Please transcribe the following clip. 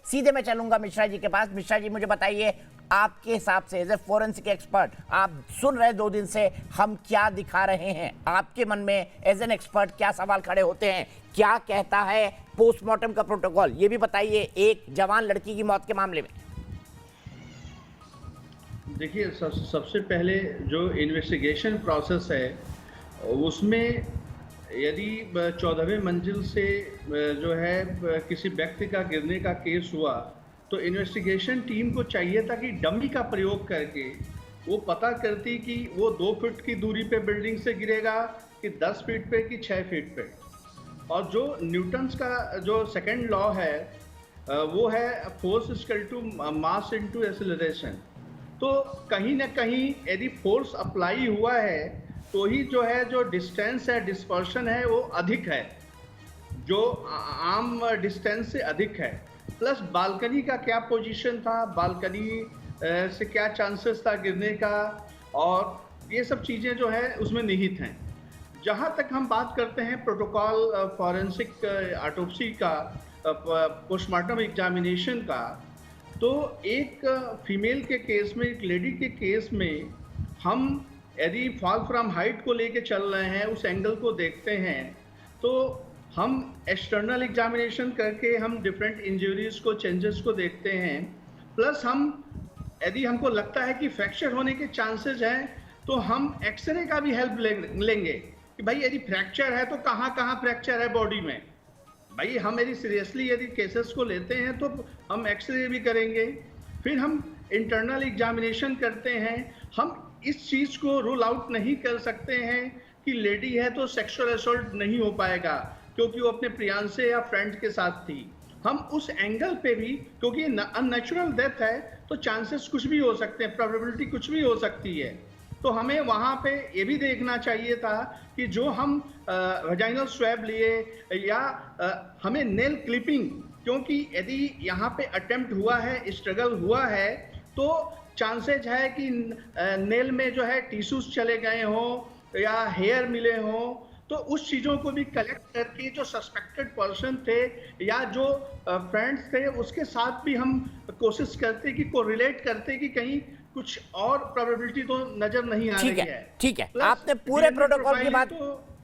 सीधे मैं चलूंगा मिश्रा जी के पास। मिश्रा जी मुझे बताइए, आपके हिसाब से एज ए फोरेंसिक एक्सपर्ट, आप सुन रहे 2 दिन से हम क्या दिखा रहे हैं, आपके मन में एज एन एक्सपर्ट क्या सवाल खड़े होते हैं? क्या कहता है पोस्टमार्टम का प्रोटोकॉल, ये भी बताइए एक जवान लड़की की मौत के मामले में। देखिए, सबसे पहले जो इन्वेस्टिगेशन प्रोसेस है उसमें यदि 14वें मंजिल से जो है किसी व्यक्ति का गिरने का केस हुआ तो इन्वेस्टिगेशन टीम को चाहिए था कि डमी का प्रयोग करके वो पता करती कि वो 2 फीट की दूरी पे बिल्डिंग से गिरेगा कि 10 फीट पे कि 6 फीट पे। और जो न्यूटन्स का जो सेकंड लॉ है वो है force equal to mass into acceleration. तो कहीं ना कहीं यदि फोर्स अप्लाई हुआ है तो ही जो है जो डिस्टेंस है, डिस्पर्शन है वो अधिक है, जो आम डिस्टेंस से अधिक है। प्लस बालकनी का क्या पोजीशन था, बालकनी से क्या चांसेस था गिरने का, और ये सब चीज़ें जो है उसमें निहित हैं। जहाँ तक हम बात करते हैं प्रोटोकॉल फॉरेंसिक ऑटोप्सी का, पोस्टमार्टम एग्जामिनेशन का, तो एक फीमेल के केस में, एक लेडी के केस में हम यदि फॉल फ्रॉम हाइट को लेके चल रहे हैं, उस एंगल को देखते हैं, तो हम एक्सटर्नल एग्जामिनेशन करके हम डिफरेंट इंजरीज को, चेंजेस को देखते हैं। प्लस हम यदि हमको लगता है कि फ्रैक्चर होने के चांसेस हैं तो हम एक्सरे का भी हेल्प लेंगे कि भाई यदि फ्रैक्चर है तो कहाँ कहाँ फ्रैक्चर है बॉडी में। भाई हम यदि सीरियसली यदि केसेस को लेते हैं तो हम एक्सरे भी करेंगे। फिर हम इंटरनल एग्जामिनेशन करते हैं। हम इस चीज़ को रूल आउट नहीं कर सकते हैं कि लेडी है तो सेक्सुअल असॉल्ट नहीं हो पाएगा क्योंकि वो अपने प्रियांसे या फ्रेंड के साथ थी। हम उस एंगल पे भी, क्योंकि अननेचुरल डेथ है तो चांसेस कुछ भी हो सकते हैं, प्रोबेबिलिटी कुछ भी हो सकती है। तो हमें वहाँ पे ये भी देखना चाहिए था कि जो हम वजाइनल स्वैब लिए या हमें नेल क्लिपिंग, क्योंकि यदि यहाँ पे अटेम्प्ट हुआ है, स्ट्रगल हुआ है, तो चांसेज है कि नेल में जो है टिश्यूज चले गए हों या हेयर मिले हों। तो उस चीज़ों को भी कलेक्ट करके जो सस्पेक्टेड पर्सन थे या जो फ्रेंड्स थे उसके साथ भी हम कोशिश करते कि कोरिलेट करते कि कहीं कुछ और प्रोबेबिलिटी तो नजर नहीं आ रही है। ठीक है, आपने पूरे प्रोटोकॉल की बात